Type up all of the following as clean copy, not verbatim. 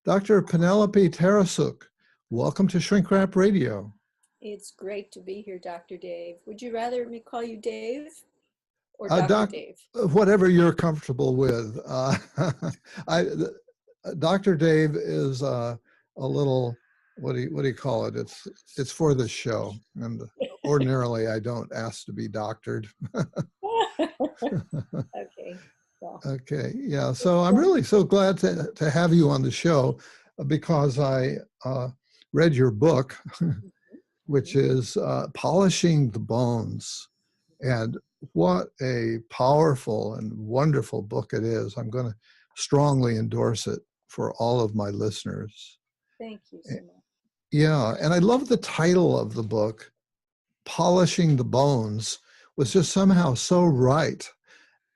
Dr. Penelope Tarasuk, welcome to Shrink Wrap Radio. It's great to be here, Dr. Dave. Would you rather me call you Dave or Dr. Dave? Whatever you're comfortable with. Dr. Dave is a little, what do you call it? It's for the show, and ordinarily I don't ask to be doctored. Okay. Well. Okay, yeah. So I'm really so glad to have you on the show because I read your book, which is Polishing the Bones. And what a powerful and wonderful book it is. I'm going to strongly endorse it for all of my listeners. Thank you so much. Yeah, and I love the title of the book, Polishing the Bones, was just somehow so right.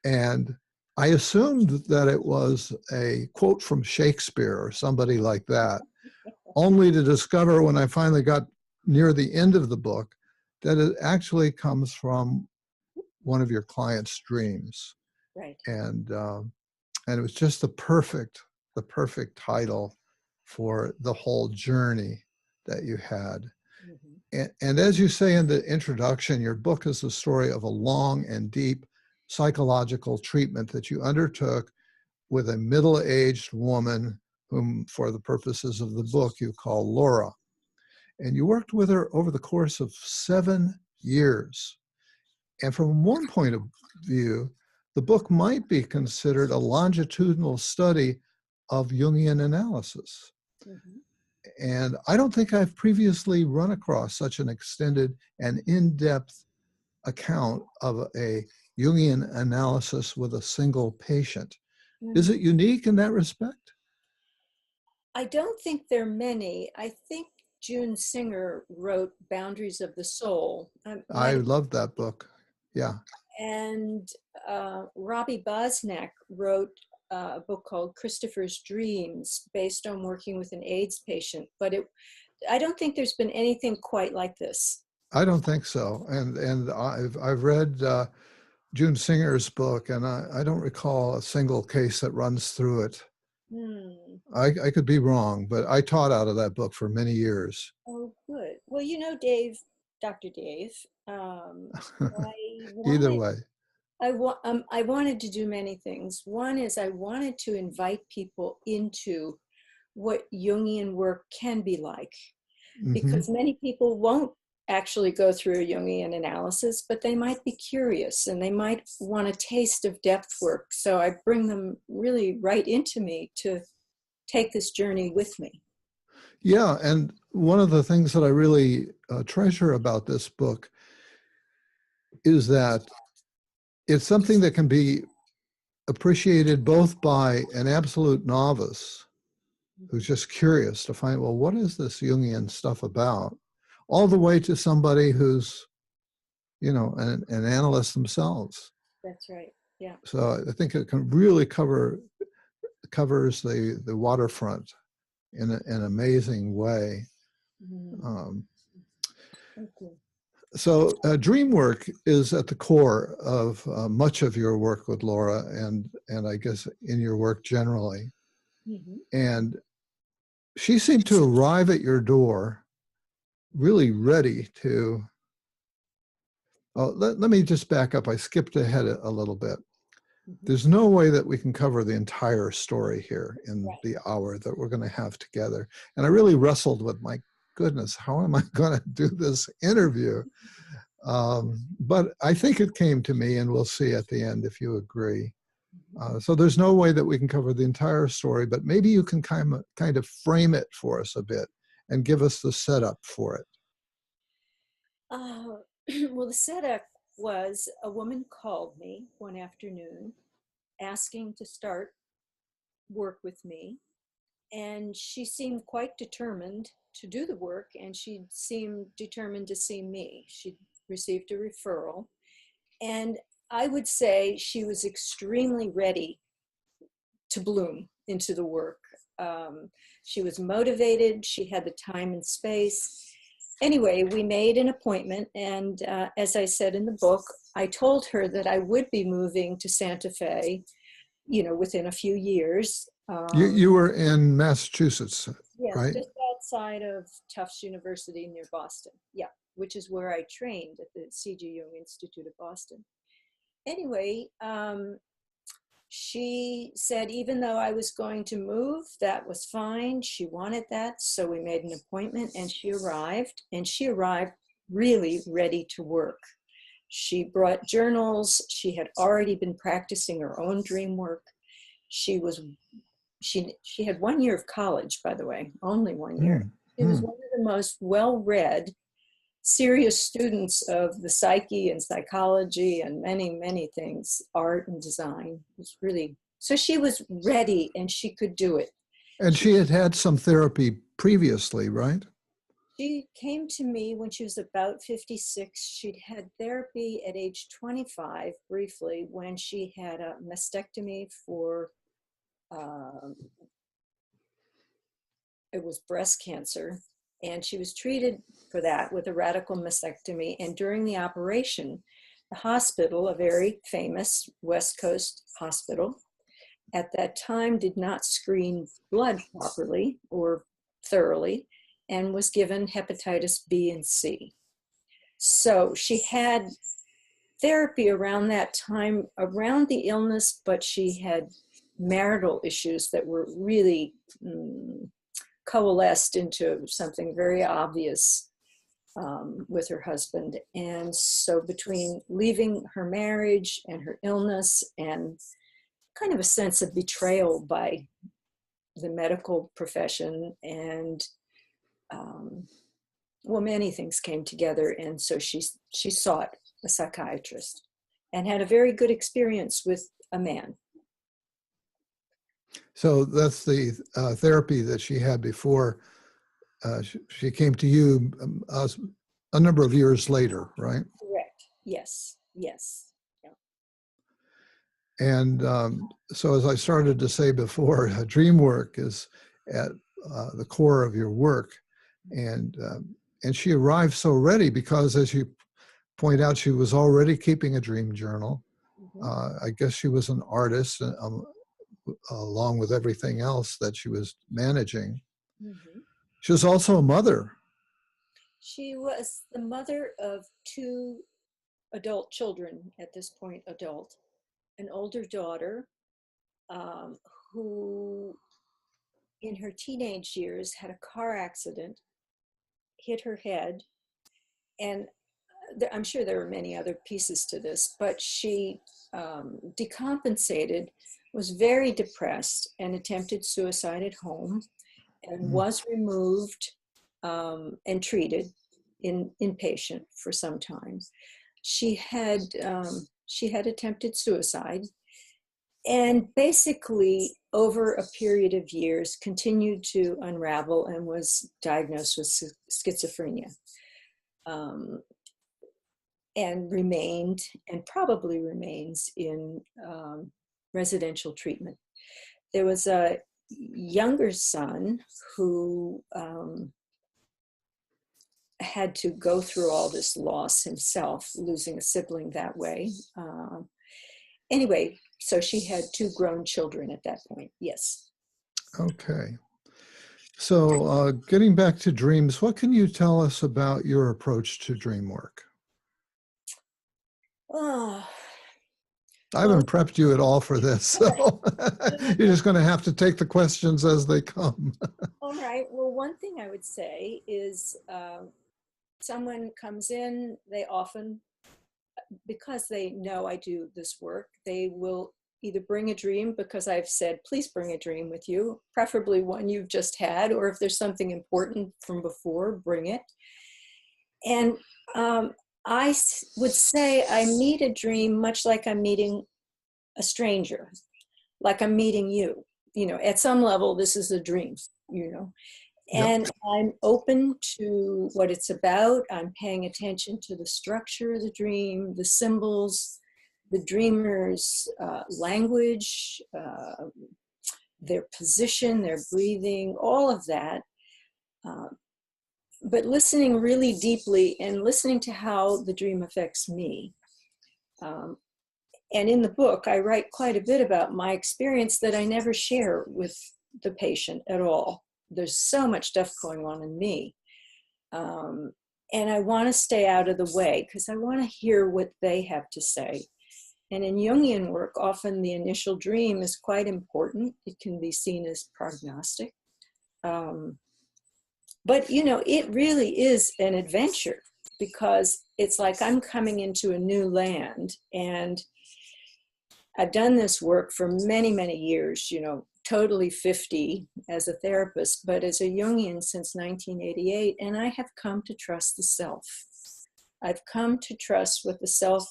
And I assumed that it was a quote from Shakespeare or somebody like that, only to discover when I finally got near the end of the book that it actually comes from one of your clients' dreams. Right. And it was just the perfect title for the whole journey that you had. Mm-hmm. And as you say in the introduction, your book is the story of a long and deep psychological treatment that you undertook with a middle-aged woman whom, for the purposes of the book, you call Laura. And you worked with her over the course of 7 years. And from one point of view, the book might be considered a longitudinal study of Jungian analysis. Mm-hmm. And I don't think I've previously run across such an extended and in-depth account of a Jungian analysis with a single patient. Mm-hmm. Is it unique in that respect? I don't think there are many. I think June Singer wrote Boundaries of the Soul. I love that book. Yeah. And Robbie Bosnack wrote a book called Christopher's Dreams, based on working with an AIDS patient. But I don't think there's been anything quite like this. I don't think so. And I've read June Singer's book, and I don't recall a single case that runs through it. I could be wrong, but I taught out of that book for many years. Oh, good. Well, you know, Dave, Dr. Dave, either way. I wanted to do many things. One is I wanted to invite people into what Jungian work can be like, because many people won't actually go through a Jungian analysis, but they might be curious and they might want a taste of depth work. So I bring them really right into me to take this journey with me. Yeah, and one of the things that I really treasure about this book is that it's something that can be appreciated both by an absolute novice who's just curious to find, well, what is this Jungian stuff about? All the way to somebody who's, you know, an analyst themselves. That's right. Yeah. So I think it can really covers the waterfront in an amazing way. Mm-hmm. Thank you. So dream work is at the core of much of your work with Laura, and I guess in your work generally. Mm-hmm. And she seemed to arrive at your door really ready to, let me just back up. I skipped ahead a little bit. Mm-hmm. There's no way that we can cover the entire story here in the hour that we're going to have together. And I really wrestled with, my goodness, how am I going to do this interview? But I think it came to me, and we'll see at the end if you agree. So there's no way that we can cover the entire story, but maybe you can kind of frame it for us a bit and give us the setup for it. Well, the setup was a woman called me one afternoon asking to start work with me. And she seemed quite determined to do the work, and she seemed determined to see me. She received a referral. And I would say she was extremely ready to bloom into the work. She was motivated. She had the time and space. Anyway, we made an appointment, and as I said in the book, I told her that I would be moving to Santa Fe, you know, within a few years, You were in Massachusetts, Yes, right? just outside of Tufts University near Boston. Yeah, which is where I trained at the C.G. Jung Institute of Boston. Anyway, she said even though I was going to move, that was fine. She wanted that, so we made an appointment, and she arrived really ready to work. She brought journals. She had already been practicing her own dream work. She was she had 1 year of college, by the way, only 1 year. She was one of the most well-read, serious students of the psyche and psychology and many, many things, art and design. It was really, so she was ready and she could do it. And she had had some therapy previously, right? She came to me when she was about 56. She'd had therapy at age 25 briefly when she had a mastectomy for it was breast cancer, and she was treated for that with a radical mastectomy. And during the operation, the hospital, a very famous West Coast hospital, at that time did not screen blood properly or thoroughly, and was given hepatitis B and C. So she had therapy around that time, around the illness, but she had marital issues that were really coalesced into something very obvious with her husband. And so between leaving her marriage and her illness and kind of a sense of betrayal by the medical profession and well, many things came together. And so she sought a psychiatrist and had a very good experience with a man. So that's the therapy that she had before she came to you a number of years later, right? Correct. Yes. Yes. Yeah. And so as I started to say before, dream work is at the core of your work. And she arrived so ready because, as you point out, she was already keeping a dream journal. I guess she was an artist along with everything else that she was managing. She was also a mother. She was the mother of 2 adult children at this point, an older daughter who in her teenage years had a car accident, hit her head, and I'm sure there were many other pieces to this, but she decompensated, was very depressed, and attempted suicide at home, and was removed and treated inpatient for some time. She had attempted suicide, and basically over a period of years continued to unravel and was diagnosed with schizophrenia. And remained, and probably remains, in residential treatment. There was a younger son who had to go through all this loss himself, losing a sibling that way. Anyway, so she had 2 grown children at that point, yes. Okay. So getting back to dreams, what can you tell us about your approach to dream work? Oh, I haven't prepped you at all for this, so you're just going to have to take the questions as they come. all right. Well, one thing I would say is someone comes in, they often, because they know I do this work, they will either bring a dream because I've said, please bring a dream with you, preferably one you've just had, or if there's something important from before, bring it. And I would say I meet a dream much like I'm meeting a stranger, like I'm meeting you. You know, at some level, this is a dream, you know. And Yep. I'm open to what it's about. I'm paying attention to the structure of the dream, the symbols, the dreamer's language, their position, their breathing, all of that. But listening really deeply and listening to how the dream affects me. And in the book, I write quite a bit about my experience that I never share with the patient at all. There's so much stuff going on in me. And I want to stay out of the way because I want to hear what they have to say. And in Jungian work, often the initial dream is quite important. It can be seen as prognostic. But, you know, it really is an adventure because it's like I'm coming into a new land, and I've done this work for many, many years, you know, totally 50 as a therapist, but as a Jungian since 1988, and I have come to trust the self. I've come to trust what the self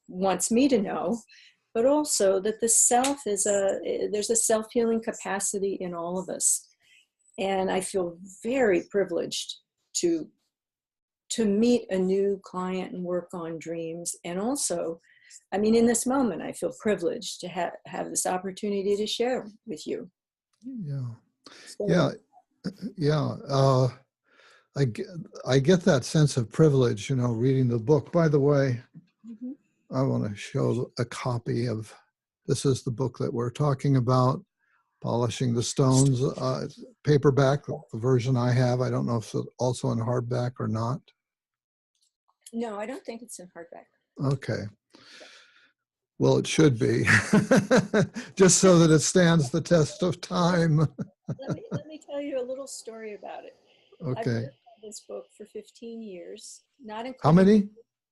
wants me to know, but also that the self is there's a self-healing capacity in all of us. And I feel very privileged to meet a new client and work on dreams. And also, I mean, in this moment, I feel privileged to have this opportunity to share with you. Yeah. So, Yeah. Yeah. I get that sense of privilege, you know, reading the book. By the way, mhm. I want to show a copy of, this is the book that we're talking about, Polishing the Stones, paperback, the version I have. I don't know if it's also in hardback or not. No, I don't think it's in hardback. Okay. Well, it should be, just so that it stands the test of time. Let me tell you a little story about it. I've Okay. worked on this book for 15 years, not How including many?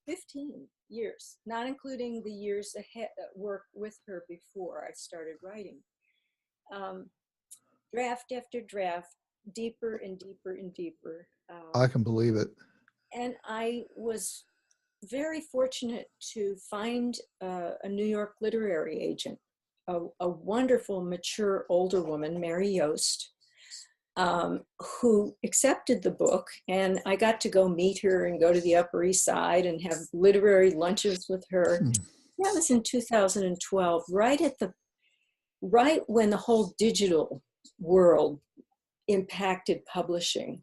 15 years, not including the years ahead work with her before I started writing. Draft after draft, deeper and deeper and deeper. I can believe it. And I was very fortunate to find a New York literary agent, a wonderful, mature, older woman, Mary Yost, who accepted the book. And I got to go meet her and go to the Upper East Side and have literary lunches with her. That was in 2012, right when the whole digital world impacted publishing.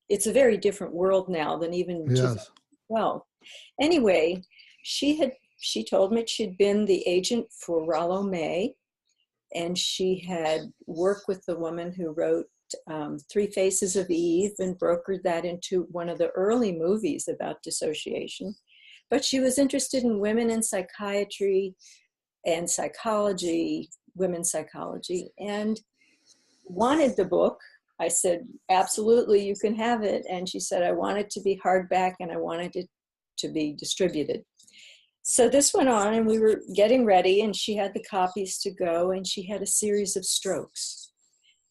It's a very different world now than even Yes. 2012. Anyway, she told me she'd been the agent for Rollo May, and she had worked with the woman who wrote Three Faces of Eve and brokered that into one of the early movies about dissociation. But she was interested in women in psychiatry and psychology, women's psychology, and wanted the book. I said, absolutely, you can have it. And she said, I want it to be hardback and I wanted it to be distributed. So this went on and we were getting ready and she had the copies to go and she had a series of strokes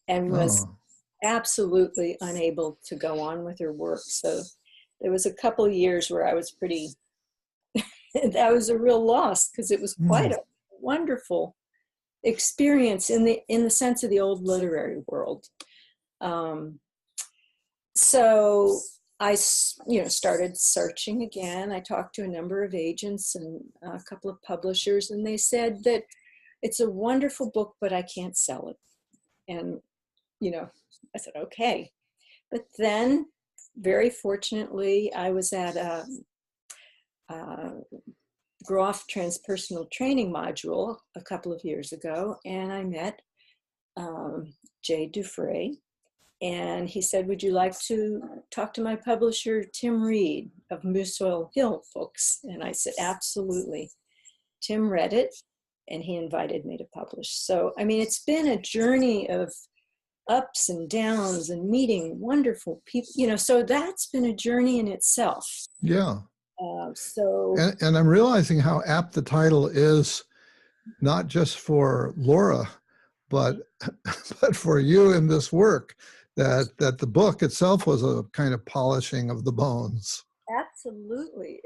and was absolutely unable to go on with her work. So there was a couple of years where I was that was a real loss because it was quite a wonderful experience in the sense of the old literary world. So I, started searching again. I talked to a number of agents and a couple of publishers, and they said that it's a wonderful book, but I can't sell it. And, I said, okay. But then, very fortunately, I was at a Groff transpersonal training module a couple of years ago, and I met Jay Dufresne, and he said, would you like to talk to my publisher, Tim Reed of Muswell Hill Books? And I said, absolutely. Tim read it, and he invited me to publish. So, I mean, it's been a journey of ups and downs and meeting wonderful people, so that's been a journey in itself. Yeah. So, and I'm realizing how apt the title is, not just for Laura, but for you in this work, that the book itself was a kind of polishing of the bones. Absolutely.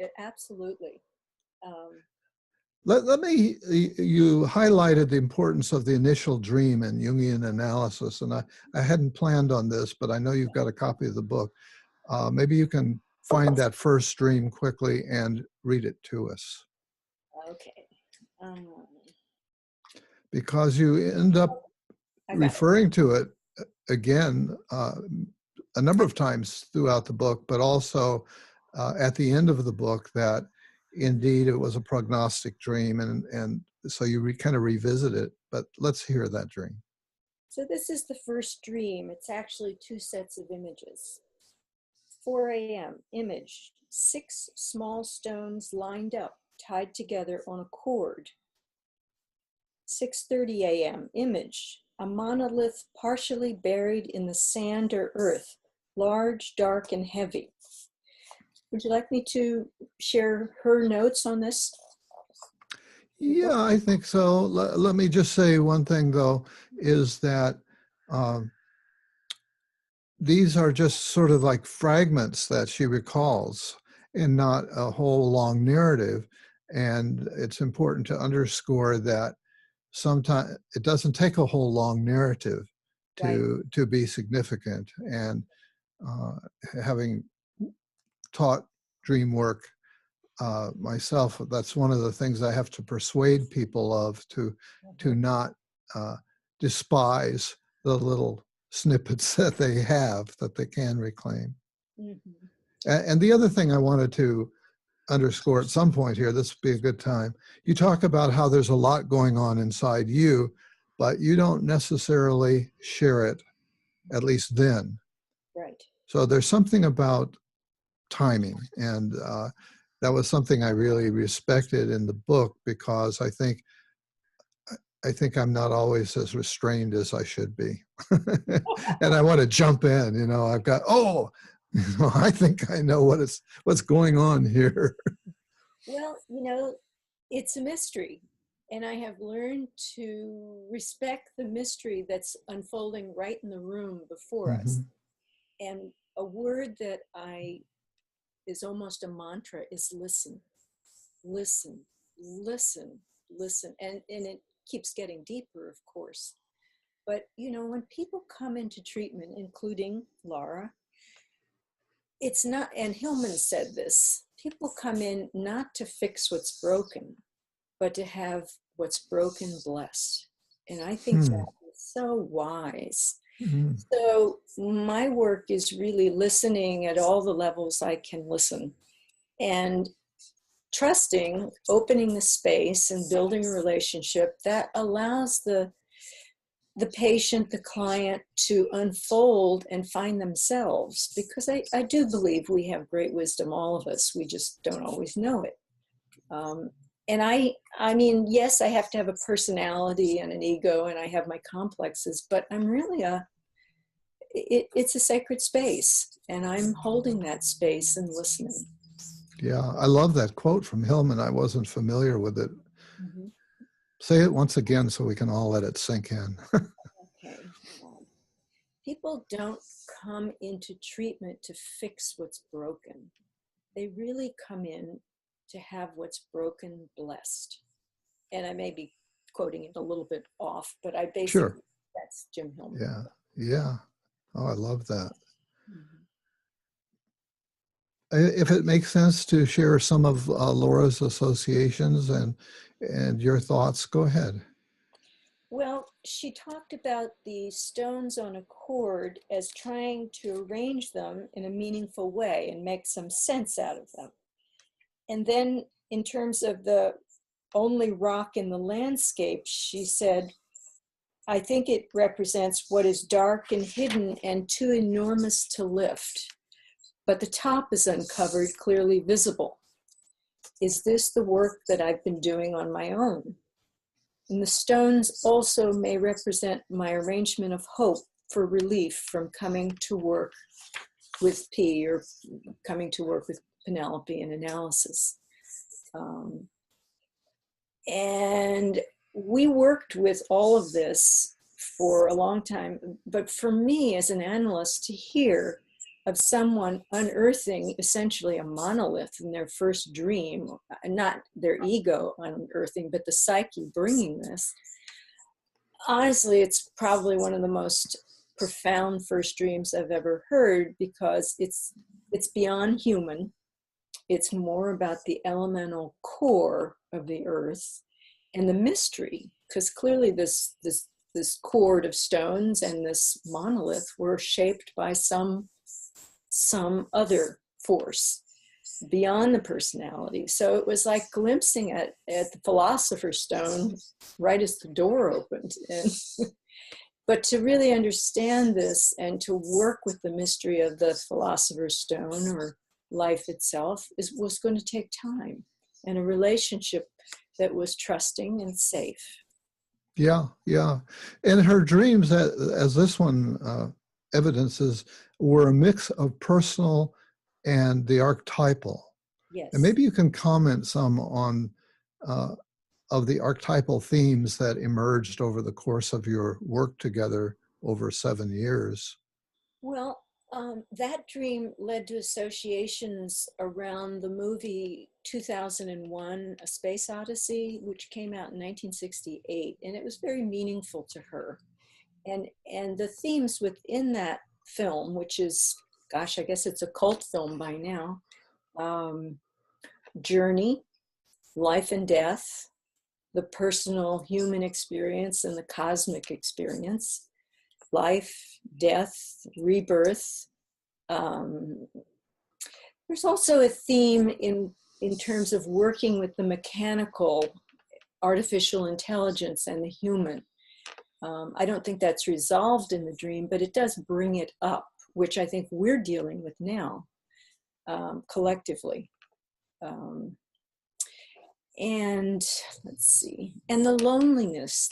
Let me, you highlighted the importance of the initial dream in Jungian analysis, and I hadn't planned on this, but I know you've got a copy of the book. Maybe you can find that first dream quickly and read it to us. Okay. Because you end up referring to it again a number of times throughout the book, but also at the end of the book, that indeed it was a prognostic dream, and so you kind of revisit it. But let's hear that dream. So this is the first dream. It's actually two sets of images. 4 a.m. image, 6 small stones lined up, tied together on a cord. 6:30 a.m. image, a monolith partially buried in the sand or earth, large, dark, and heavy. Would you like me to share her notes on this? Yeah, I think so. Let me just say one thing, though, is that these are just sort of like fragments that she recalls and not a whole long narrative. And it's important to underscore that sometimes it doesn't take a whole long narrative to be significant. And having taught dream work myself, that's one of the things I have to persuade people of, to not despise the little snippets that they have that they can reclaim. Mm-hmm. And the other thing I wanted to underscore at some point here, this would be a good time. You talk about how there's a lot going on inside you, but you don't necessarily share it, at least then. Right. So there's something about timing, and that was something I really respected in the book, because I think I'm not always as restrained as I should be. And I want to jump in, I've got, I think I know what's going on here. Well, it's a mystery. And I have learned to respect the mystery that's unfolding right in the room before us. And a word that is almost a mantra is listen, listen, listen, listen. And it keeps getting deeper, of course. But, when people come into treatment, including Laura, it's not, and Hillman said this, people come in not to fix what's broken, but to have what's broken blessed. And I think that is so wise. So my work is really listening at all the levels I can listen, and trusting, opening the space and building a relationship that allows the patient, the client, to unfold and find themselves, because I do believe we have great wisdom, all of us. We just don't always know it. And I mean, yes, I have to have a personality and an ego, and I have my complexes, but I'm really it's a sacred space, and I'm holding that space and listening. Yeah, I love that quote from Hillman. I wasn't familiar with it. Mm-hmm. Say it once again so we can all let it sink in. Okay. People don't come into treatment to fix what's broken. They really come in to have what's broken blessed. And I may be quoting it a little bit off, but I basically, that's Jim Hillman. Yeah. Yeah. Oh, I love that. Mm-hmm. If it makes sense to share some of Laura's associations and your thoughts, go ahead. Well, she talked about the stones on a cord as trying to arrange them in a meaningful way and make some sense out of them. And then in terms of the only rock in the landscape, she said, I think it represents what is dark and hidden and too enormous to lift, but the top is uncovered, clearly visible. Is this the work that I've been doing on my own? And the stones also may represent my arrangement of hope for relief from coming to work with P, or coming to work with Penelope in analysis. And we worked with all of this for a long time. But for me as an analyst, to hear of someone unearthing essentially a monolith in their first dream, not their ego unearthing, but the psyche bringing this, honestly, it's probably one of the most profound first dreams I've ever heard, because it's beyond human. It's more about the elemental core of the earth and the mystery, because clearly this cord of stones and this monolith were shaped by some other force. beyond the personality. So it was like glimpsing at the Philosopher's Stone right as the door opened. And but to really understand this and to work with the mystery of the Philosopher's Stone or life itself was going to take time and a relationship that was trusting and safe. Yeah, yeah. And her dreams, as this one evidences, were a mix of personal and the archetypal. Yes. And maybe you can comment some on of the archetypal themes that emerged over the course of your work together over 7 years. Well, that dream led to associations around the movie 2001, A Space Odyssey, which came out in 1968, and it was very meaningful to her. And the themes within that film, which is, gosh, I guess it's a cult film by now, journey, life and death, the personal human experience and the cosmic experience, life, death, rebirth. There's also a theme in terms of working with the mechanical, artificial intelligence and the human. I don't think that's resolved in the dream, but it does bring it up, which I think we're dealing with now, collectively. And let's see, and the loneliness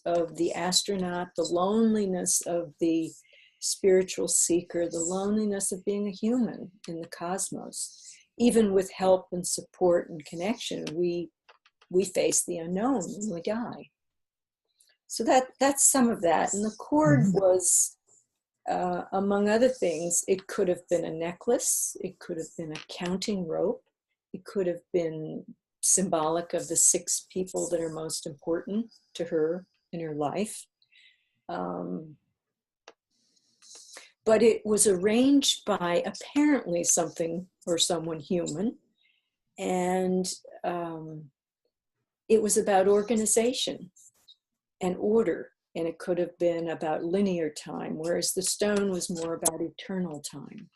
of the astronaut, the loneliness of the spiritual seeker, the loneliness of being a human in the cosmos. Even with help and support and connection, we face the unknown when we die. So that's some of that. And the cord was, among other things, it could have been a necklace, it could have been a counting rope, it could have been symbolic of the 6 people that are most important to her in her life. But it was arranged by apparently something or someone human. And it was about organization and order. And it could have been about linear time, whereas the stone was more about eternal time.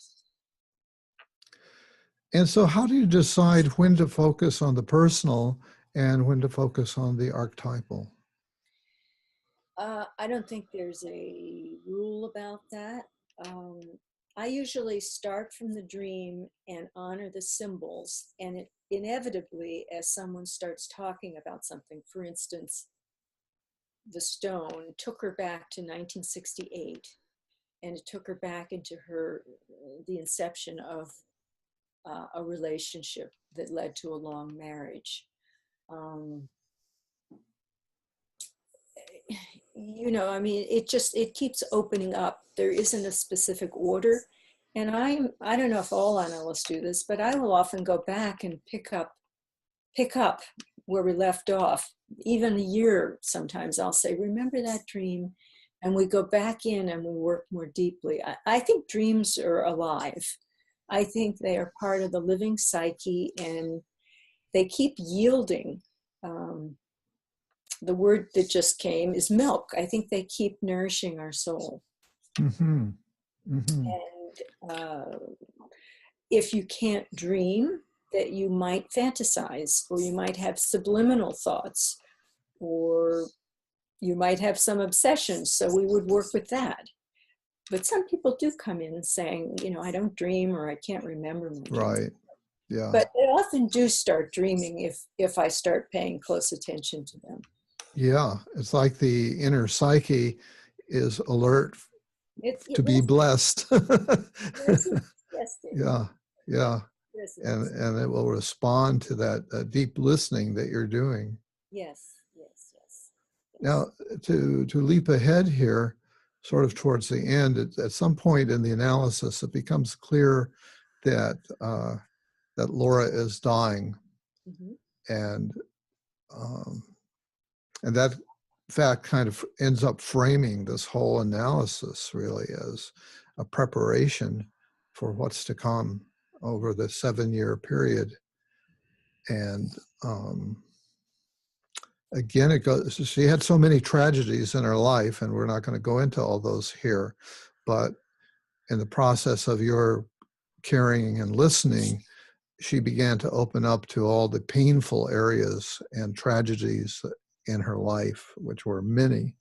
And so how do you decide when to focus on the personal and when to focus on the archetypal? I don't think there's a rule about that. I usually start from the dream and honor the symbols, and it inevitably, as someone starts talking about something, for instance, the stone took her back to 1968, and it took her back into the inception of a relationship that led to a long marriage. You know, I mean, it keeps opening up. There isn't a specific order. And I don't know if all analysts do this, but I will often go back and pick up where we left off. Even a year, sometimes I'll say, remember that dream? And we go back in and we work more deeply. I think dreams are alive. I think they are part of the living psyche, and they keep yielding. The word that just came is milk. I think they keep nourishing our soul. Mm-hmm. Mm-hmm. And if you can't dream, that you might fantasize, or you might have subliminal thoughts, or you might have some obsessions. So we would work with that. But some people do come in saying, you know, I don't dream, or I can't remember my dreams. Right. Yeah. But they often do start dreaming if I start paying close attention to them. Yeah. It's like the inner psyche is alert to be blessed. Yes, yeah. Yeah. And it will respond to that deep listening that you're doing. Yes. Now, to leap ahead here, sort of towards the end, at some point in the analysis, it becomes clear that that Laura is dying, and that fact kind of ends up framing this whole analysis really as a preparation for what's to come over the 7-year period. And again, it goes, she had so many tragedies in her life, and we're not going to go into all those here, but in the process of your caring and listening, she began to open up to all the painful areas and tragedies in her life, which were many.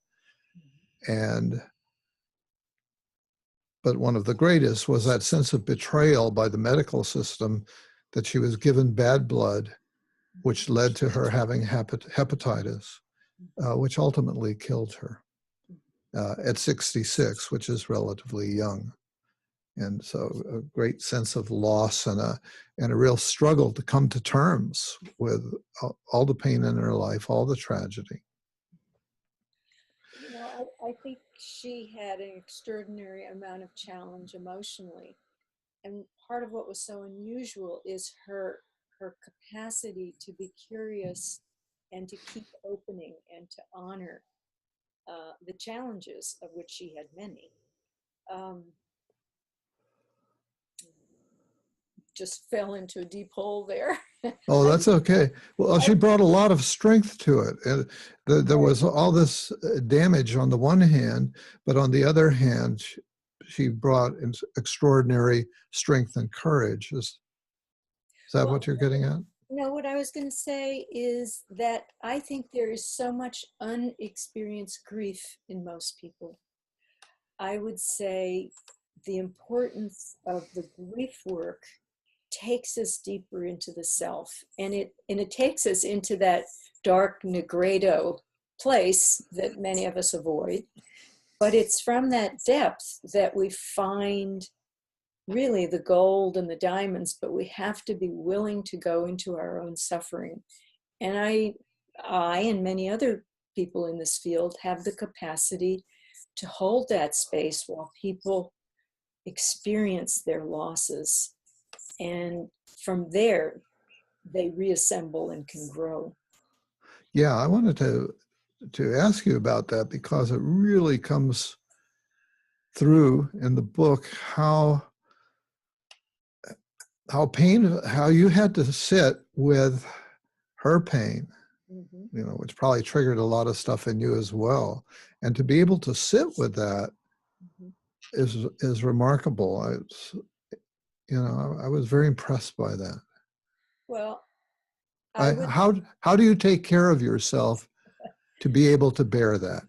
But one of the greatest was that sense of betrayal by the medical system, that she was given bad blood, which led to her having hepatitis, which ultimately killed her at 66, which is relatively young. And so a great sense of loss and a real struggle to come to terms with all the pain in her life, all the tragedy. You know, I think she had an extraordinary amount of challenge emotionally. And part of what was so unusual is her capacity to be curious and to keep opening and to honor the challenges, of which she had many. Just fell into a deep hole there. Oh, that's okay. Well, she brought a lot of strength to it. And there was all this damage on the one hand, but on the other hand, she brought extraordinary strength and courage. Is that what you're getting at? No, what I was going to say is that I think there is so much unexperienced grief in most people. I would say the importance of the grief work takes us deeper into the self, and it takes us into that dark negredo place that many of us avoid. But it's from that depth that we find really the gold and the diamonds, but we have to be willing to go into our own suffering. And I and many other people in this field have the capacity to hold that space while people experience their losses. And from there, they reassemble and can grow. Yeah, I wanted to ask you about that, because it really comes through in the book how you had to sit with her pain, which probably triggered a lot of stuff in you as well. And to be able to sit with that is remarkable. I was very impressed by that. Well, how do you take care of yourself to be able to bear that?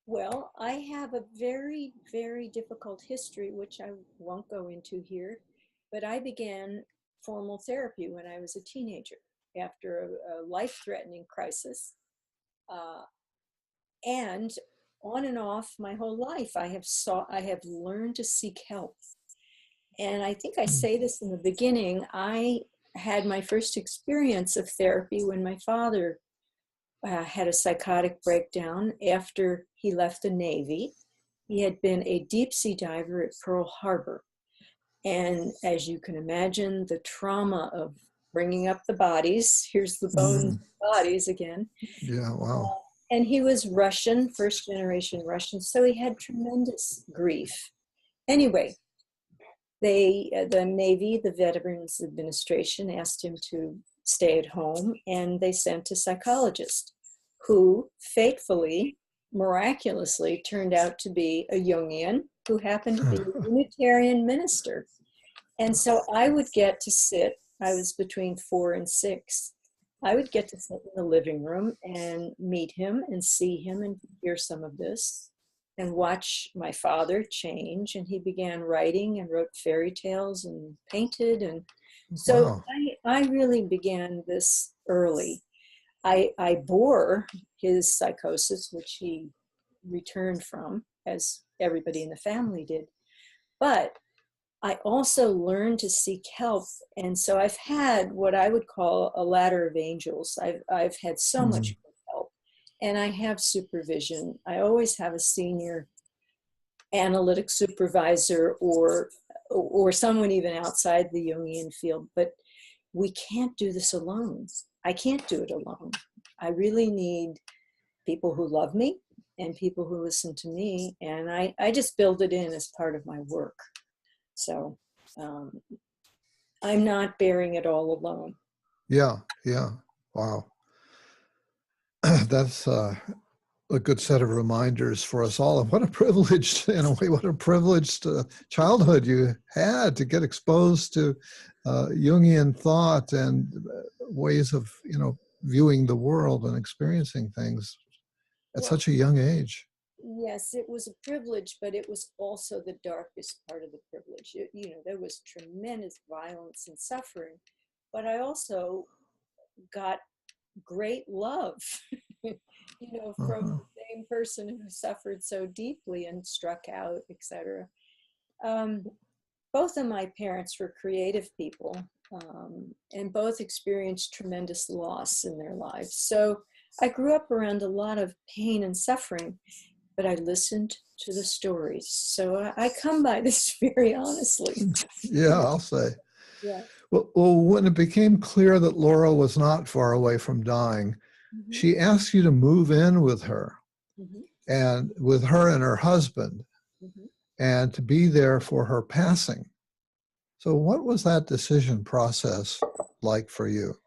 Well, I have a very, very difficult history, which I won't go into here, but I began formal therapy when I was a teenager after a life-threatening crisis. And on and off my whole life, I have learned to seek help. And I think I say this in the beginning, I had my first experience of therapy when my father had a psychotic breakdown after he left the Navy. He had been a deep sea diver at Pearl Harbor. And as you can imagine, the trauma of bringing up the bodies, here's the bones bodies again. Yeah, wow. And he was Russian, first generation Russian, so he had tremendous grief. Anyway, the Navy, the Veterans Administration, asked him to stay at home, and they sent a psychologist who fatefully, miraculously turned out to be a Jungian who happened to be a Unitarian minister. And so I would get to sit, I was between 4 and 6. I would get to sit in the living room and meet him and see him and hear some of this and watch my father change. And he began writing and wrote fairy tales and painted. And so Wow. I really began this early. I bore his psychosis, which he returned from, as everybody in the family did. But I also learned to seek help. And so I've had what I would call a ladder of angels. I've had so much help, and I have supervision. I always have a senior analytic supervisor or someone even outside the Jungian field, but we can't do this alone. I can't do it alone. I really need people who love me and people who listen to me. And I just build it in as part of my work. So I'm not bearing it all alone. Yeah. Wow. That's a good set of reminders for us all. And what a privilege, in a way, what a privileged childhood you had to get exposed to Jungian thought and ways of, viewing the world and experiencing things at Well, such a young age. yes, it was a privilege, but it was also the darkest part of the privilege. There was tremendous violence and suffering, but I also got great love, from Uh-huh. the same person who suffered so deeply and struck out, etc. Um, both of my parents were creative people, and both experienced tremendous loss in their lives. So I grew up around a lot of pain and suffering, but I listened to the stories. So I come by this very honestly. Yeah, I'll say. Yeah. Well, when it became clear that Laura was not far away from dying, Hmm. she asked you to move in with her Hmm. and with her and her husband Hmm. and to be there for her passing. So what was that decision process like for you?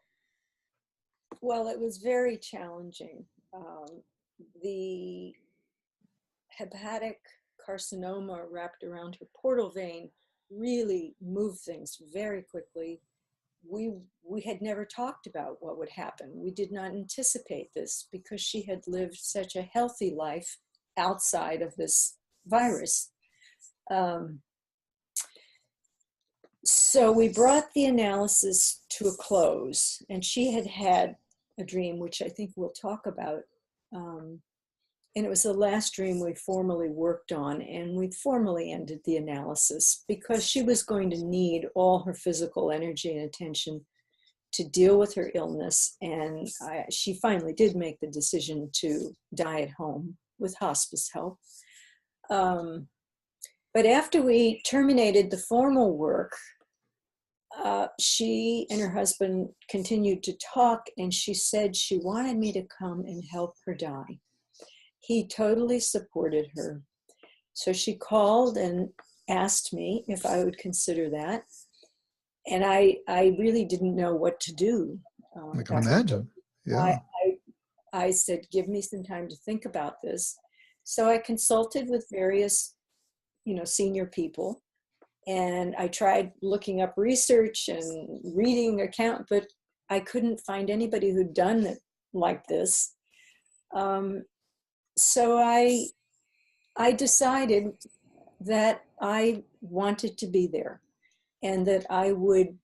Well, it was very challenging. The hepatic carcinoma wrapped around her portal vein really moved things very quickly. We had never talked about what would happen. We did not anticipate this because she had lived such a healthy life outside of this virus. Um, so we brought the analysis to a close, and she had had a dream, which I think we'll talk about. Um, and it was the last dream we formally worked on, and we formally ended the analysis because she was going to need all her physical energy and attention to deal with her illness. And she finally did make the decision to die at home with hospice help. But after we terminated the formal work, she and her husband continued to talk, and she said she wanted me to come and help her die. He totally supported her. So she called and asked me if I would consider that. And I really didn't know what to do. I can Dr. imagine. I, Yeah. I said, give me some time to think about this. So I consulted with various, senior people, and I tried looking up research and reading account, but I couldn't find anybody who'd done it like this. Um, so I decided that I wanted to be there and that I would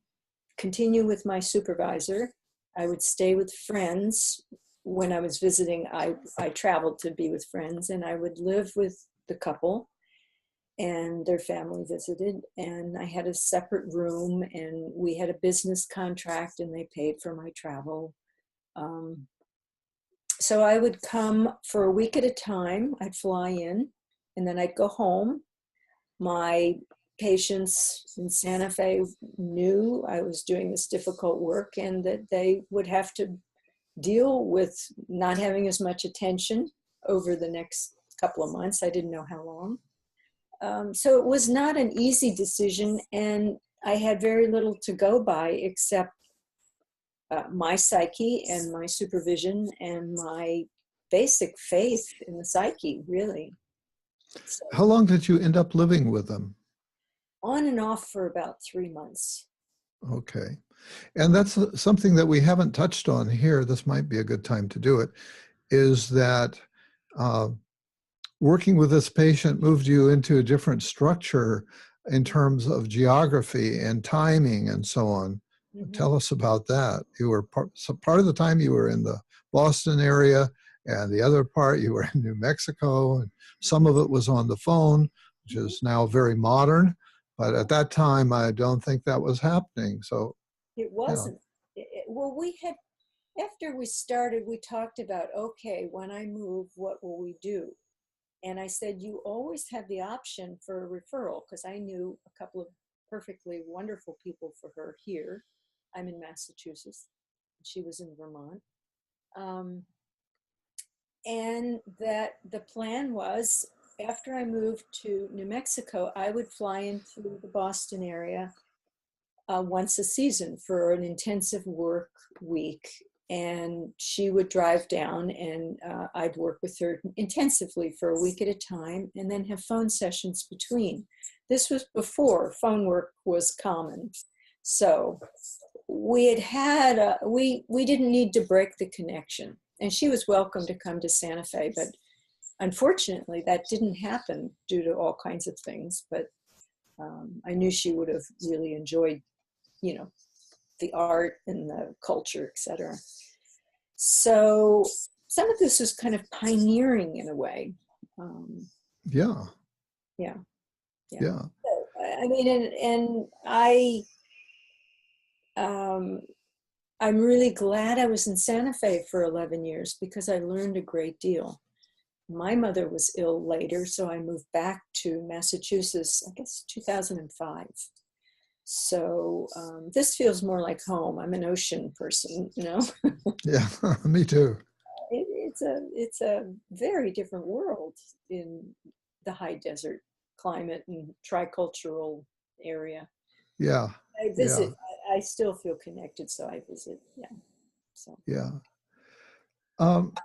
continue with my supervisor. I would stay with friends. When I was visiting, I traveled to be with friends, and I would live with the couple, and their family visited, and I had a separate room, and we had a business contract, and they paid for my travel. Um, so I would come for a week at a time. I'd fly in, and then I'd go home. My patients in Santa Fe knew I was doing this difficult work and that they would have to deal with not having as much attention over the next couple of months. I didn't know how long. So it was not an easy decision, and I had very little to go by except my psyche and my supervision and my basic faith in the psyche, really. So How long did you end up living with them? on and off for about 3 months. Okay. And that's something that we haven't touched on here. This might be a good time to do it, is that uh, working with this patient moved you into a different structure in terms of geography and timing and so on. Mm-hmm. Tell us about that. You were part of the time you were in the Boston area, and the other part you were in New Mexico, and some of it was on the phone, which Mm-hmm. is now very modern. But at that time, I don't think that was happening. So, It yeah. wasn't. Well, after we started, we talked about, okay, when I move, what will we do? And I said, you always have the option for a referral, because I knew a couple of perfectly wonderful people for her here. I'm in Massachusetts. She was in Vermont. Um, and that the plan was after I moved to New Mexico, I would fly into the Boston area once a season for an intensive work week. And she would drive down, and I'd work with her intensively for a week at a time, and then have phone sessions between. This was before phone work was common. So we we didn't need to break the connection. And she was welcome to come to Santa Fe, but unfortunately that didn't happen due to all kinds of things. But I knew she would have really enjoyed, the art and the culture, etc. So some of this was kind of pioneering in a way. Yeah. Yeah. Yeah. So, I mean, and I'm really glad I was in Santa Fe for 11 years because I learned a great deal. My mother was ill later, so I moved back to Massachusetts, I guess 2005. So this feels more like home. I'm an ocean person, Yeah. Me too. It's a very different world in the high desert climate and tricultural area. Yeah. I Yeah. visit. I still feel connected, so I visit. Yeah. So. Yeah.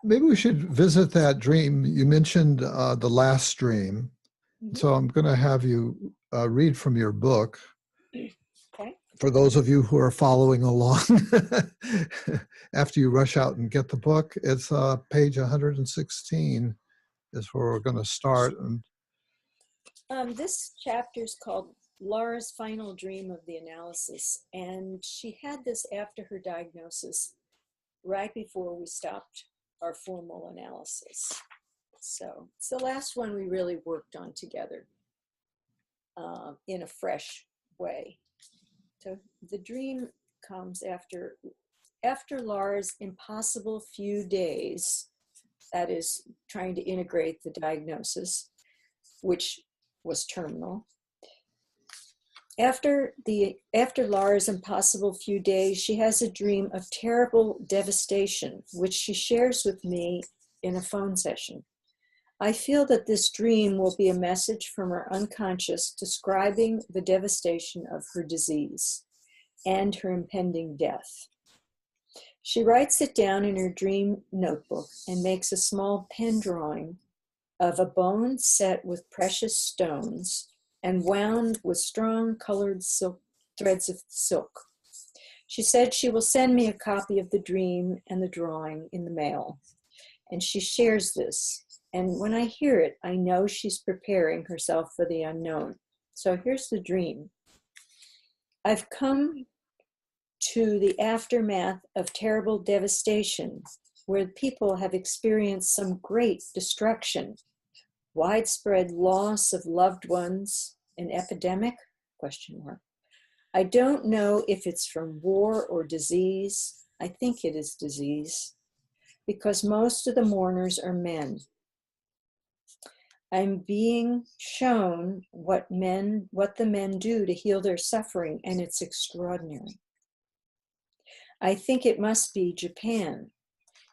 Maybe we should visit that dream. You mentioned the last dream. Mhm. So I'm going to have you read from your book. Okay. For those of you who are following along, after you rush out and get the book, it's page 116 is where we're going to start. And This chapter is called Laura's Final Dream of the Analysis, and she had this after her diagnosis, right before we stopped our formal analysis. So it's the last one we really worked on together in a fresh way. So the dream comes after Laura's impossible few days, that is trying to integrate the diagnosis, which was terminal. After Laura's impossible few days, she has a dream of terrible devastation, which she shares with me in a phone session. I feel that this dream will be a message from her unconscious describing the devastation of her disease and her impending death. She writes it down in her dream notebook and makes a small pen drawing of a bone set with precious stones and wound with strong colored silk threads of silk. She said she will send me a copy of the dream and the drawing in the mail. And she shares this. And when I hear it, I know she's preparing herself for the unknown. So here's the dream. I've come to the aftermath of terrible devastation, where people have experienced some great destruction, widespread loss of loved ones, an epidemic? ? I don't know if it's from war or disease. I think it is disease, because most of the mourners are men. I'm being shown what the men do to heal their suffering, and it's extraordinary. I think it must be Japan.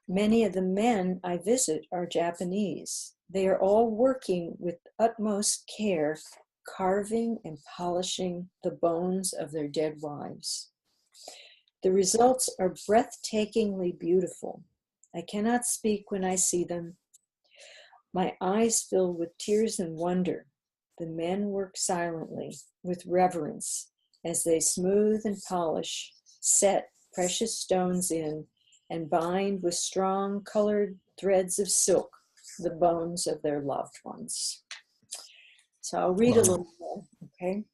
Many of the men I visit are Japanese. They are all working with utmost care, carving and polishing the bones of their dead wives. The results are breathtakingly beautiful. I cannot speak when I see them. My eyes fill with tears and wonder. The men work silently, with reverence, as they smooth and polish, set precious stones in, and bind with strong colored threads of silk the bones of their loved ones. So I'll read a little more, okay?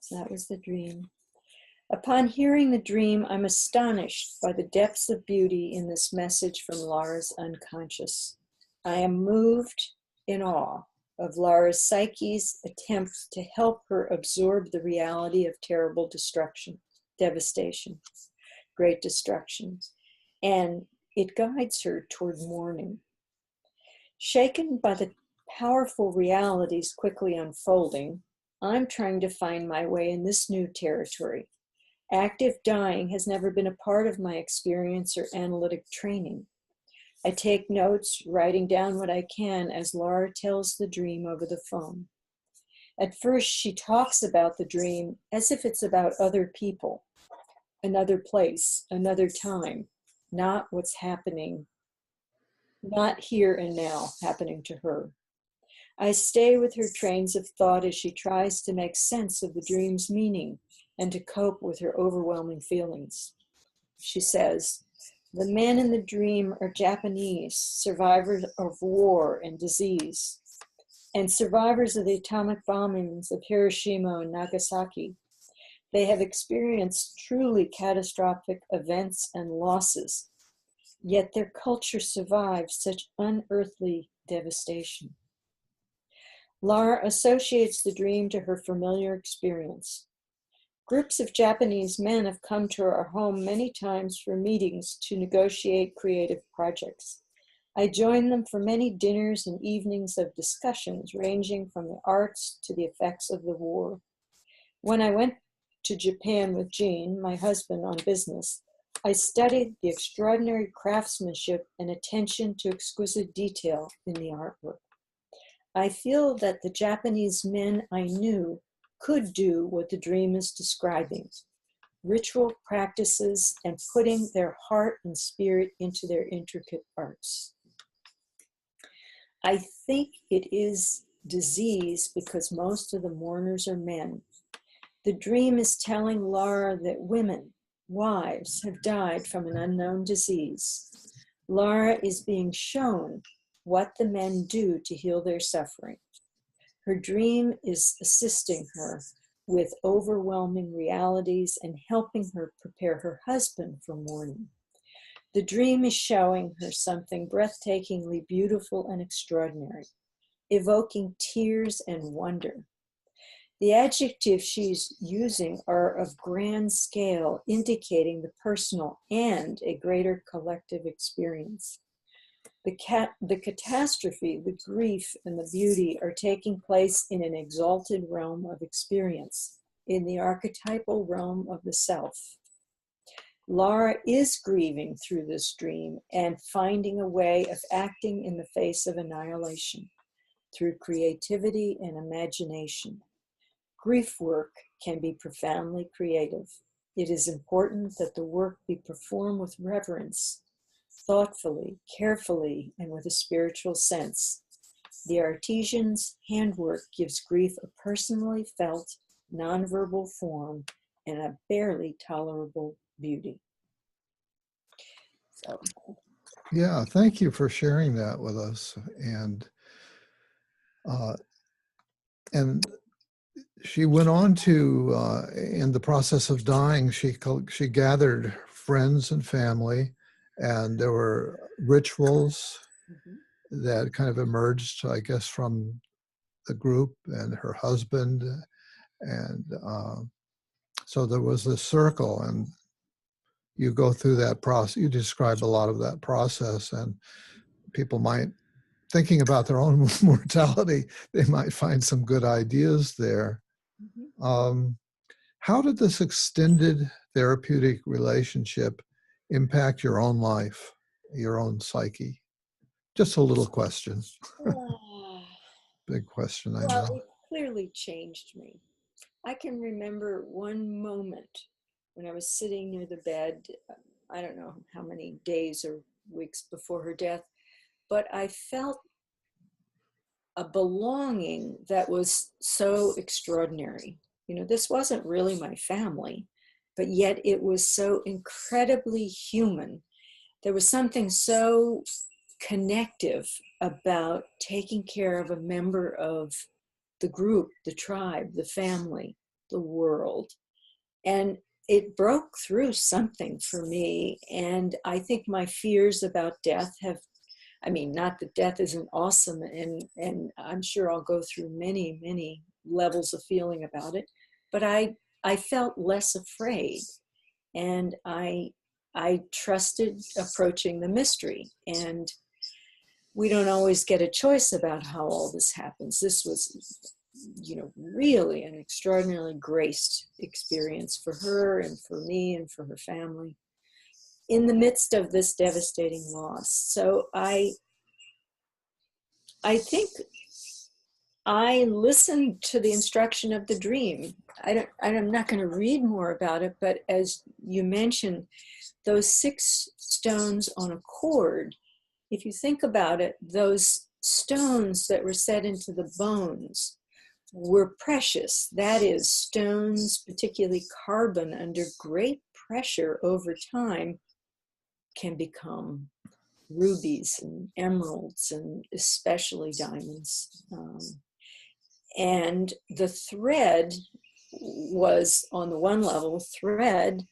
So that was the dream. Upon hearing the dream, I'm astonished by the depths of beauty in this message from Laura's unconscious. I am moved in awe of Laura's psyche's attempt to help her absorb the reality of terrible destruction, devastation, great destruction, and it guides her toward mourning. Shaken by the powerful realities quickly unfolding, I'm trying to find my way in this new territory. Active dying has never been a part of my experience or analytic training. I take notes, writing down what I can as Laura tells the dream over the phone. At first, she talks about the dream as if it's about other people, another place, another time. not what's happening, not here and now happening to her. I stay with her trains of thought as she tries to make sense of the dream's meaning and to cope with her overwhelming feelings. She says, the men in the dream are Japanese, survivors of war and disease, and survivors of the atomic bombings of Hiroshima and Nagasaki. They have experienced truly catastrophic events and losses, yet their culture survives such unearthly devastation. Lara associates the dream to her familiar experience. Groups of Japanese men have come to our home many times for meetings to negotiate creative projects. I joined them for many dinners and evenings of discussions ranging from the arts to the effects of the war. When I went to Japan with Jean, my husband, on business, I studied the extraordinary craftsmanship and attention to exquisite detail in the artwork. I feel that the Japanese men I knew could do what the dream is describing, ritual practices and putting their heart and spirit into their intricate arts. I think it is disease because most of the mourners are men. The dream is telling Lara that women, wives, have died from an unknown disease. Lara is being shown what the men do to heal their suffering. Her dream is assisting her with overwhelming realities and helping her prepare her husband for mourning. The dream is showing her something breathtakingly beautiful and extraordinary, evoking tears and wonder. The adjectives she's using are of grand scale, indicating the personal and a greater collective experience. The catastrophe, the grief, and the beauty are taking place in an exalted realm of experience, in the archetypal realm of the self. Lara is grieving through this dream and finding a way of acting in the face of annihilation through creativity and imagination. Grief work can be profoundly creative. It is important that the work be performed with reverence, thoughtfully, carefully, and with a spiritual sense. The artisan's handwork gives grief a personally felt, nonverbal form and a barely tolerable beauty. So, Yeah, thank you for sharing that with us. And she went on to, in the process of dying, she gathered friends and family, and there were rituals that kind of emerged, I guess, from the group and her husband. And so there was this circle, and you go through that process. You describe a lot of that process, and people might, thinking about their own mortality, they might find some good ideas there. How did this extended therapeutic relationship impact your own life, your own psyche? Just a little question. Big question, I know. Well, it clearly changed me. I can remember one moment when I was sitting near the bed, I don't know how many days or weeks before her death, but I felt a belonging that was so extraordinary. You know, this wasn't really my family, but yet it was so incredibly human. There was something so connective about taking care of a member of the group, the tribe, the family, the world. And it broke through something for me. And I think my fears about death have, I mean, not that death isn't awesome, and I'm sure I'll go through many, many levels of feeling about it, but I felt less afraid, and I trusted approaching the mystery. And we don't always get a choice about how all this happens. This was, you know, really an extraordinarily graced experience for her and for me and for her family in the midst of this devastating loss. So I think I listened to the instruction of the dream. I'm not going to read more about it, but as you mentioned, those 6 stones on a cord, if you think about it, those stones that were set into the bones were precious. That is, stones, particularly carbon, under great pressure over time, can become rubies and emeralds and especially diamonds. And the thread was, on the one level, thread.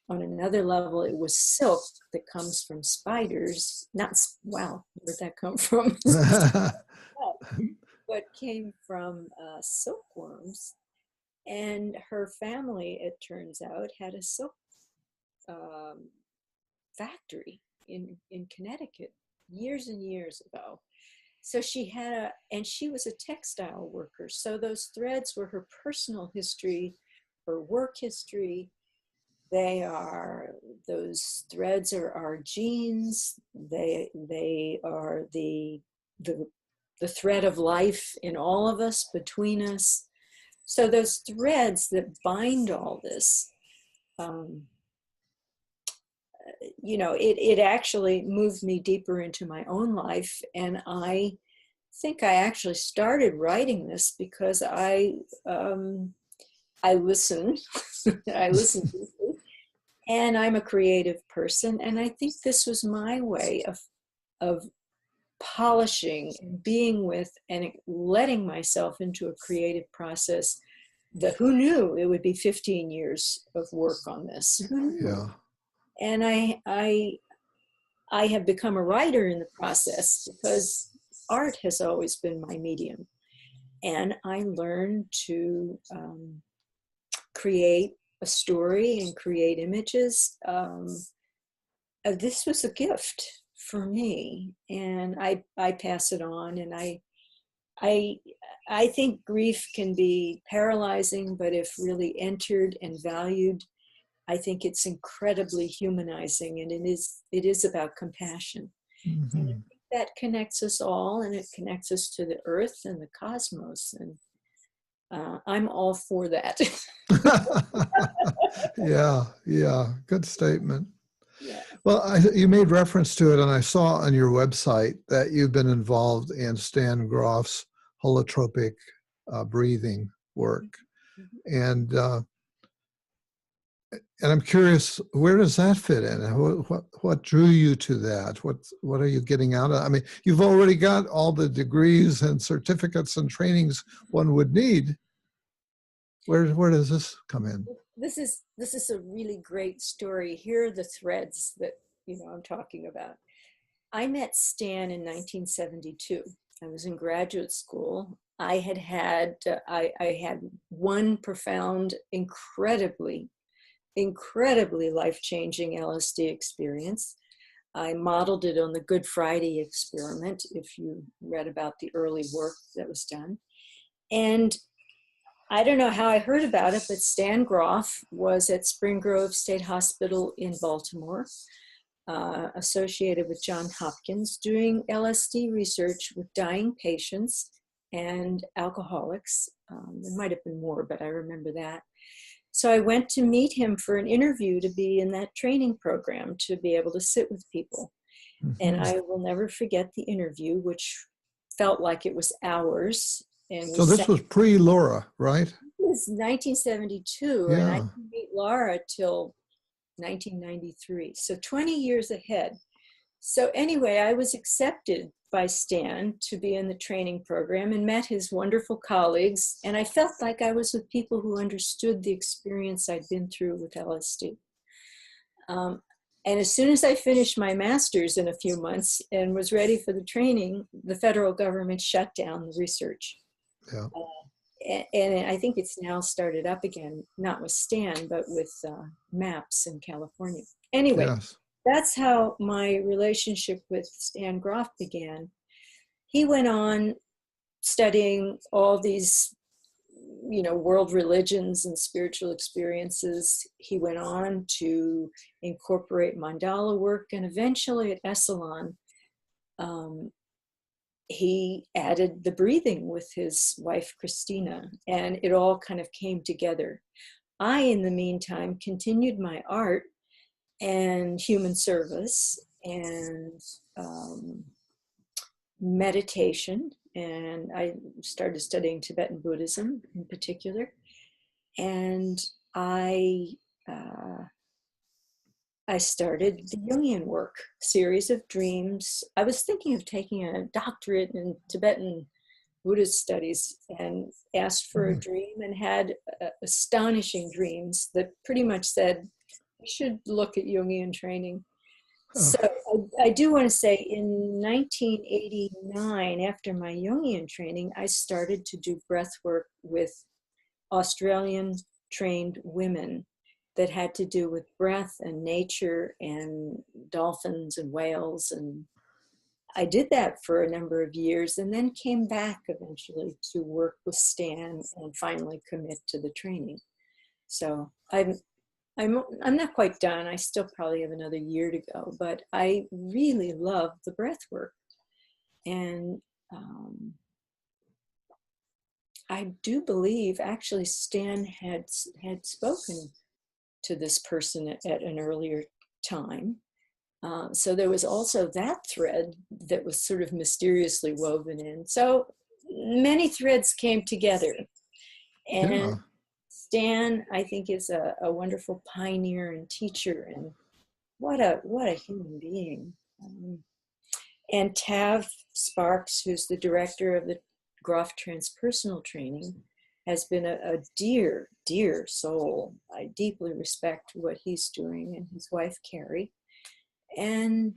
On another level, it was silk that comes from spiders. Not, wow, where'd that come from? But came from silkworms. And her family, it turns out, had a silk factory in Connecticut years and years ago. So and she was a textile worker. So those threads were her personal history, her work history. Those threads are our genes. They are the thread of life in all of us, between us. So those threads that bind all this, it actually moved me deeper into my own life. And I think I actually started writing this because I listen. I listen deeply, and I'm a creative person. And I think this was my way of polishing and being with and letting myself into a creative process. Who knew it would be 15 years of work on this? Who knew? Yeah. And I have become a writer in the process because art has always been my medium. And I learned to create a story and create images. This was a gift for me, and I pass it on. And I think grief can be paralyzing, but if really entered and valued, I think it's incredibly humanizing, and it is about compassion. Mm-hmm. And I think that connects us all, and it connects us to the earth and the cosmos. And I'm all for that. Yeah, good statement. Yeah. Well, you made reference to it, and I saw on your website that you've been involved in Stan Grof's holotropic breathing work. Mm-hmm. And I'm curious, where does that fit in? What drew you to that? What are you getting out of it? I mean, you've already got all the degrees and certificates and trainings one would need. Where does this come in? This is a really great story. Here are the threads that I'm talking about. I met Stan in 1972. I was in graduate school. I had one profound, incredibly life-changing LSD experience. I modeled it on the Good Friday experiment, if you read about the early work that was done. And I don't know how I heard about it, but Stan Grof was at Spring Grove State Hospital in Baltimore, associated with Johns Hopkins, doing LSD research with dying patients and alcoholics. There might have been more, but I remember that. So I went to meet him for an interview to be in that training program, to be able to sit with people. Mm-hmm. And I will never forget the interview, which felt like it was hours. And so this was pre-Laura, right? It was 1972, Yeah. and I didn't meet Laura till 1993, so 20 years ahead. So anyway, I was accepted by Stan to be in the training program and met his wonderful colleagues, and I felt like I was with people who understood the experience I'd been through with LSD. And as soon as I finished my master's in a few months and was ready for the training, the federal government shut down the research. Yeah. And I think it's now started up again, not with Stan, but with MAPS in California. Anyway, Yes. That's how my relationship with Stan Grof began. He went on studying all these, world religions and spiritual experiences. He went on to incorporate mandala work, and eventually at Esalen, he added the breathing with his wife, Christina, and it all kind of came together. I, in the meantime, continued my art and human service and meditation. And I started studying Tibetan Buddhism in particular. And uh, I started the Jungian work, series of dreams. I was thinking of taking a doctorate in Tibetan Buddhist studies and asked for a Mhm. dream and had astonishing dreams that pretty much said, you should look at Jungian training. So Oh, I do want to say in 1989, after my Jungian training, I started to do breath work with Australian trained women that had to do with breath and nature and dolphins and whales. And I did that for a number of years and then came back eventually to work with Stan and finally commit to the training. So I'm not quite done. I still probably have another year to go, but I really love the breath work. And I do believe actually Stan had spoken to this person at an earlier time. So there was also that thread that was sort of mysteriously woven in. So many threads came together. And yeah, Stan, I think, is a wonderful pioneer and teacher, and what a human being. And Tav Sparks, who's the director of the Groff Transpersonal Training, has been a dear, dear soul. I deeply respect what he's doing, and his wife, Carrie. And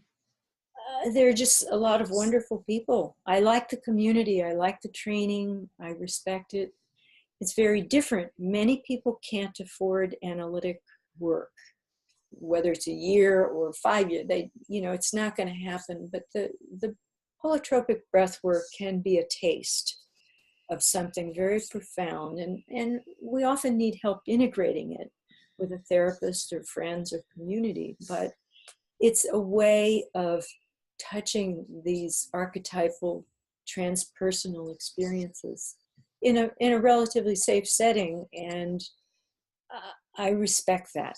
there are just a lot of wonderful people. I like the community. I like the training. I respect it. It's very different. Many people can't afford analytic work, whether it's a year or 5 years. It's not going to happen. But the holotropic breath work can be a taste of something very profound, and we often need help integrating it with a therapist or friends or community. But it's a way of touching these archetypal transpersonal experiences in a relatively safe setting, and I respect that.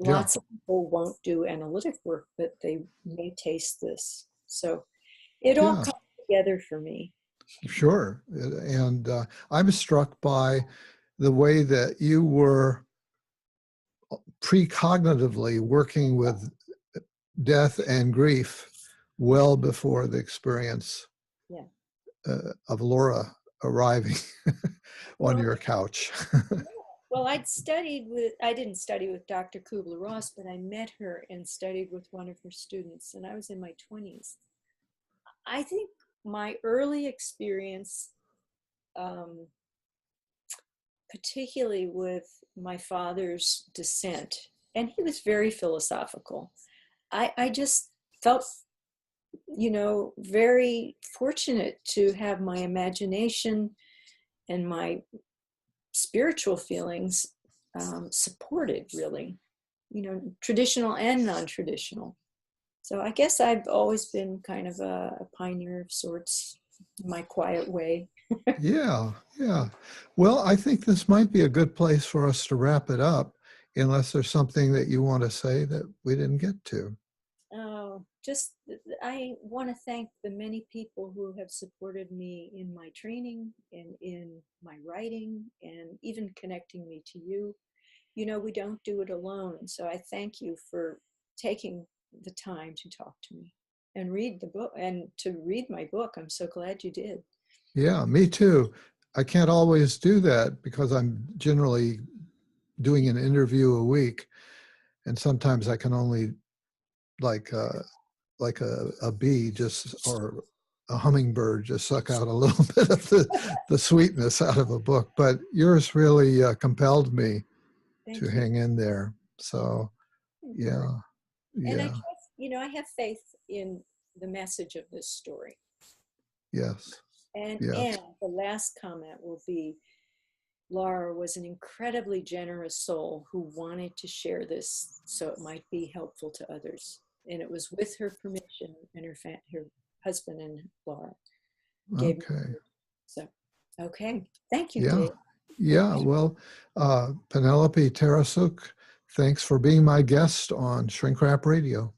yeah, Lots of people won't do analytic work, but they may taste this. So it all yeah, comes together for me. sure. And I'm struck by the way that you were precognitively working with death and grief well before the experience Yeah. of Laura arriving on Well, your couch. yeah. Well, I didn't study with Dr. Kubler-Ross, but I met her and studied with one of her students, and I was in my 20s. I think my early experience, um, particularly with my father's descent, and he was very philosophical. I just felt, very fortunate to have my imagination and my spiritual feelings supported, really, traditional and non-traditional. So I guess I've always been kind of a pioneer of sorts in my quiet way. Yeah, yeah. Well, I think this might be a good place for us to wrap it up, unless there's something that you want to say that we didn't get to. I want to thank the many people who have supported me in my training and in my writing and even connecting me to you. We don't do it alone. So I thank you for taking the time to talk to me and read the book and to read my book. I'm so glad you did. Yeah, me too. I can't always do that because I'm generally doing an interview a week, and sometimes I can only like a bee just or a hummingbird just suck out a little bit of the sweetness out of a book. But yours really compelled me to Thank you. hang in there. So Encourage. yeah, And I yeah, trust, I have faith in the message of this story. yes, And yes, the last comment will be, Laura was an incredibly generous soul who wanted to share this so it might be helpful to others. And it was with her permission and her husband and Laura. gave me. Okay. So, okay. Thank you, Yeah. Dave. Yeah. Well, Penelope Tarasuk, thanks for being my guest on Shrink Rap Radio.